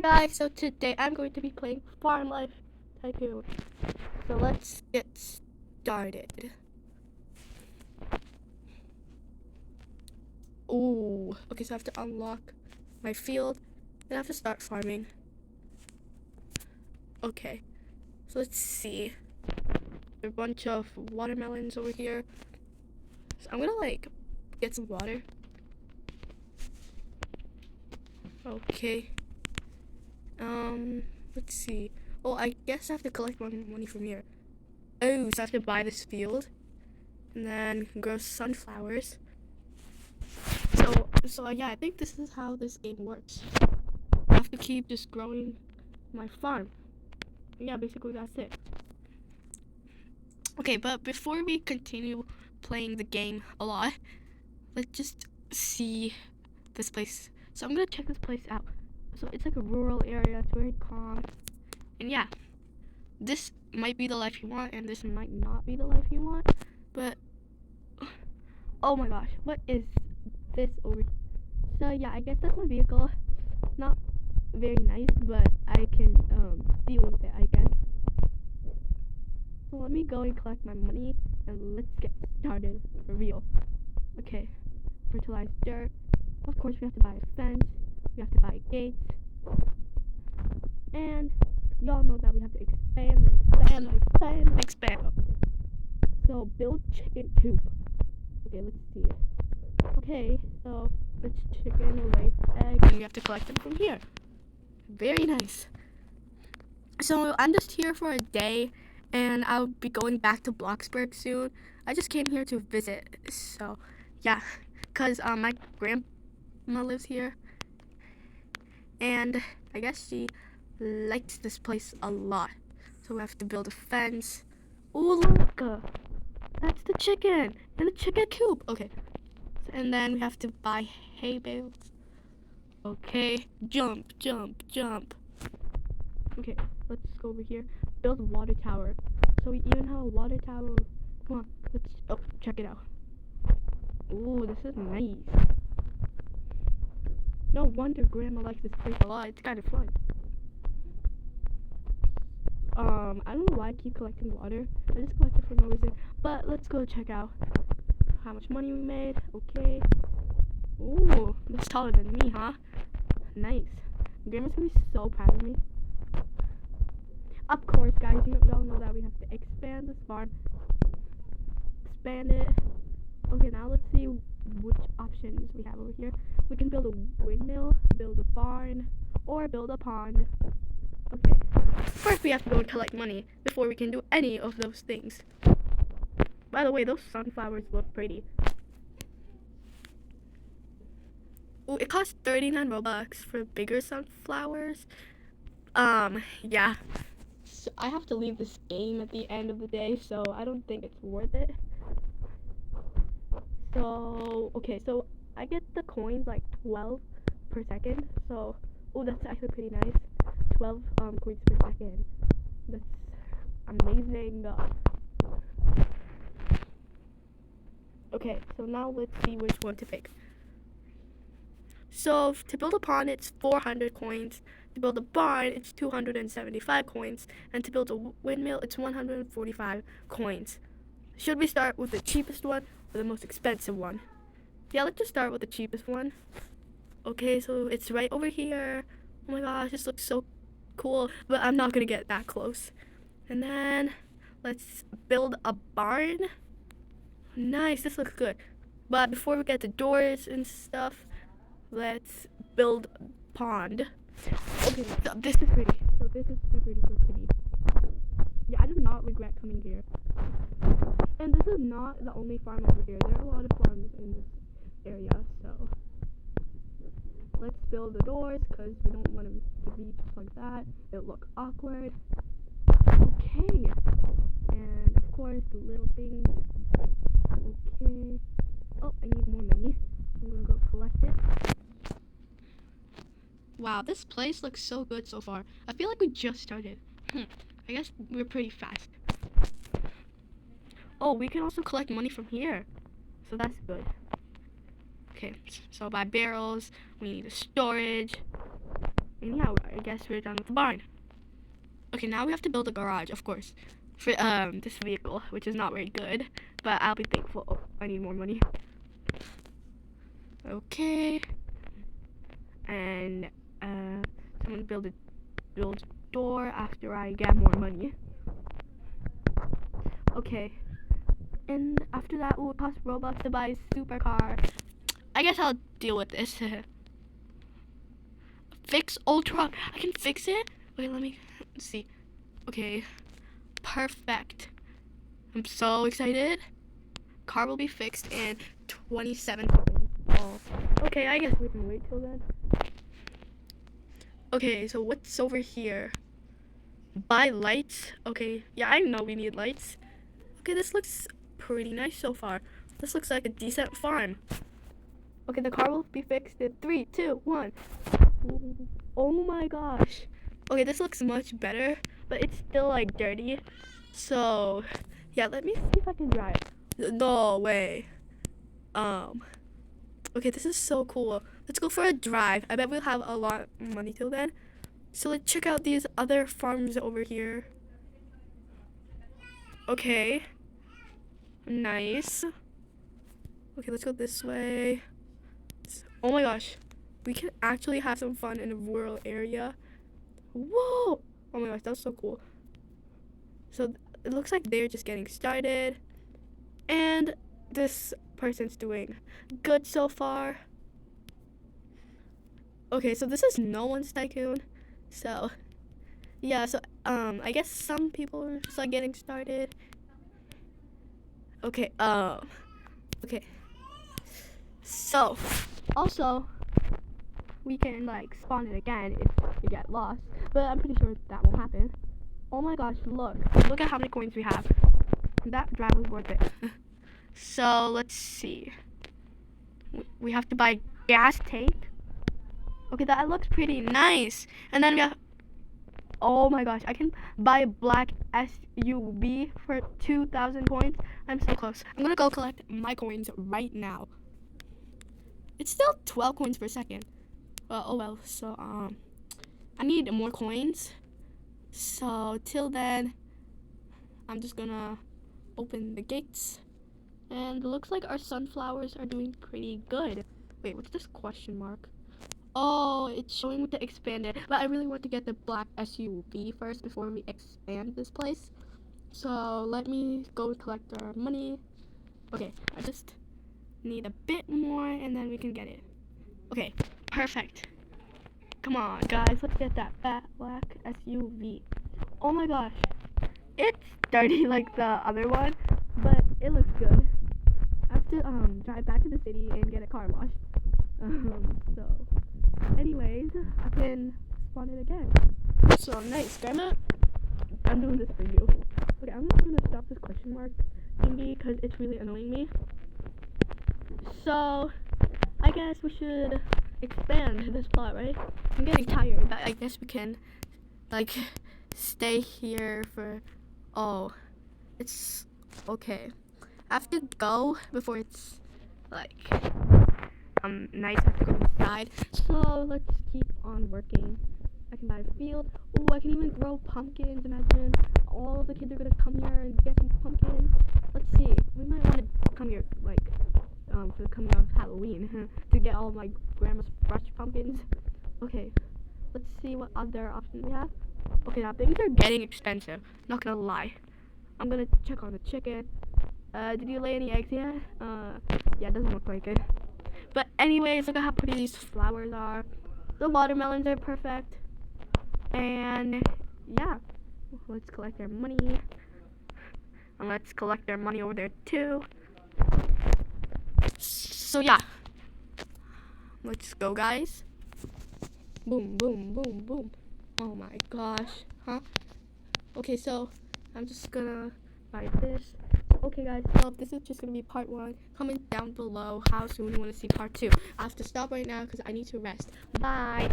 Hi guys, so today I'm going to be playing Farm Life Tycoon. So let's get started. Ooh, okay, so I have to unlock my field and I have to start farming. Okay, so let's see. There are a bunch of watermelons over here. So I'm gonna get some water. Okay. Let's see. Oh, I guess I have to collect money from here. Oh, so I have to buy this field and then grow sunflowers. So yeah, I think this is how this game works. I have to keep just growing my farm. Yeah, basically that's it. Okay, but before we continue playing the game a lot, let's just see this place. So I'm gonna check this place out. So it's like a rural area, it's very calm. And yeah, this might be the life you want and this might not be the life you want. But oh my gosh, what is this over here? So yeah, I guess that's my vehicle. Not very nice, but I can deal with it, I guess. So let me go and collect my money and let's get started for real. Okay, fertilized dirt. Of course, we have to buy a fence. We have to buy gates. And y'all know that we have to expand. Okay. So build chicken coop. Okay, let's see it. Okay, so this chicken lays eggs and we have to collect them from here. Very nice. So I'm just here for a day and I'll be going back to Bloxburg soon. I just came here to visit, so yeah, because my grandma lives here and I guess she likes this place a lot. So we have to build a fence. Ooh, look! That's the chicken in the chicken coop. Okay, and then we have to buy hay bales. Okay, jump. Okay, let's go over here. Build a water tower. So we even have a water tower. Come on, check it out. Ooh, this is nice. No wonder Grandma likes this place a lot. It's kind of fun. I don't know why I keep collecting water. I just collect it for no reason. But let's go check out how much money we made. Okay. Ooh, that's taller than me, huh? Nice. Grandma's gonna be so proud of me. Of course, guys, you all know that we have to expand this farm. Expand it. Okay, now let's see which options we have over here. We can build a windmill, build a barn, or build a pond. Okay. First, we have to go and collect money before we can do any of those things. By the way, those sunflowers look pretty. Ooh, it costs 39 Robux for bigger sunflowers. Yeah. So I have to leave this game at the end of the day, so I don't think it's worth it. So, okay, so I get the coins like 12 per second. So, oh, that's actually pretty nice. 12 coins per second. That's amazing. Okay, so now let's see which one to pick. So to build a pond, it's 400 coins. To build a barn, it's 275 coins. And to build a windmill, it's 145 coins. Should we start with the cheapest one or the most expensive one? Yeah, let's just start with the cheapest one. Okay, so it's right over here. Oh my gosh, this looks so cool. But I'm not going to get that close. And then let's build a barn. Nice, this looks good. But before we get the doors and stuff, let's build a pond. Okay, so this is pretty. So this is super pretty. Yeah, I do not regret coming here. And this is not the only farm over here. There are a lot of farms in this area, so let's build the doors because we don't want them to be just like that. It'll look awkward. Okay. And of course, the little things. Okay. Oh, I need more money. I'm gonna go collect it. Wow, this place looks so good so far. I feel like we just started. I guess we're pretty fast. Oh, we can also collect money from here. So that's good. Okay, so buy barrels. We need a storage. And yeah, I guess we're done with the barn. Okay, now we have to build a garage, of course, for this vehicle, which is not very good, but I'll be thankful. Oh, I need more money. Okay. And I'm gonna build a door after I get more money. Okay. And after that, it will cost Robux to buy a supercar. I guess I'll deal with this. Fix Ultra. I can fix it? Wait, let me see. Okay. Perfect. I'm so excited. Car will be fixed in 27 seconds. Oh. Okay, I guess we can wait till then. Okay, so what's over here? Buy lights. Okay, yeah, I know we need lights. Okay, this looks pretty nice so far. This looks like a decent farm. Okay, the car will be fixed in 3, 2, 1. Oh my gosh. Okay, this looks much better, but it's still like dirty. So, yeah, let me see if I can drive. No way. Okay, this is so cool. Let's go for a drive. I bet we'll have a lot of money till then. So let's check out these other farms over here. Okay. Nice. Okay, let's go this way. Oh my gosh. We can actually have some fun in a rural area. Whoa! Oh my gosh, that's so cool. So it looks like they're just getting started. And this person's doing good so far. Okay, so this is no one's tycoon. So yeah, so I guess some people are just like getting started. Okay, okay. So also we can like spawn it again if you get lost, but I'm pretty sure that won't happen. Oh my gosh, look at how many coins we have. That drive was worth it. So let's see. We have to buy gas tank. Okay, that looks pretty nice. And then we have, oh my gosh, I can buy a black SUV for 2,000 coins. I'm so close. I'm gonna go collect my coins right now. It's still 12 coins per second. Oh well, so I need more coins. So till then, I'm just gonna open the gates. And it looks like our sunflowers are doing pretty good. Wait, what's this question mark? Oh, it's showing with the expanded. But I really want to get the black SUV first before we expand this place. So let me go collect our money. Okay, I just need a bit more and then we can get it. Okay, perfect. Come on, guys, let's get that fat black SUV. Oh my gosh. It's dirty like the other one, but it looks good. I have to drive back to the city and get a car wash. So anyways, I can spawn it again. So nice, Grandma. I'm doing this for you. Okay, I'm not gonna stop this question mark thingy because it's really annoying me. So I guess we should expand this plot, right? I'm getting tired, but I guess we can like stay here for. Oh, it's okay. I have to go before it's like nice. I have to go inside. So let's keep on working. I can buy a field. Oh, I can even grow pumpkins. Imagine all of the kids are gonna come here and get some pumpkins. Let's see. We might want to come here like for the coming of Halloween to get all of my grandma's fresh pumpkins. Okay, let's see what other options we have. Okay, now things are getting expensive. Not gonna lie. I'm gonna check on the chicken. Did you lay any eggs yet? Yeah, it doesn't look like it. But anyways, look at how pretty these flowers are. The watermelons are perfect. And yeah, let's collect our money. And let's collect our money over there too. So yeah, let's go, guys. Boom, boom, boom, boom. Oh my gosh, huh? Okay, so I'm just gonna buy this. Okay guys, so this is just gonna be part 1. Comment down below how soon you want to see part 2. I have to stop right now because I need to rest. Bye.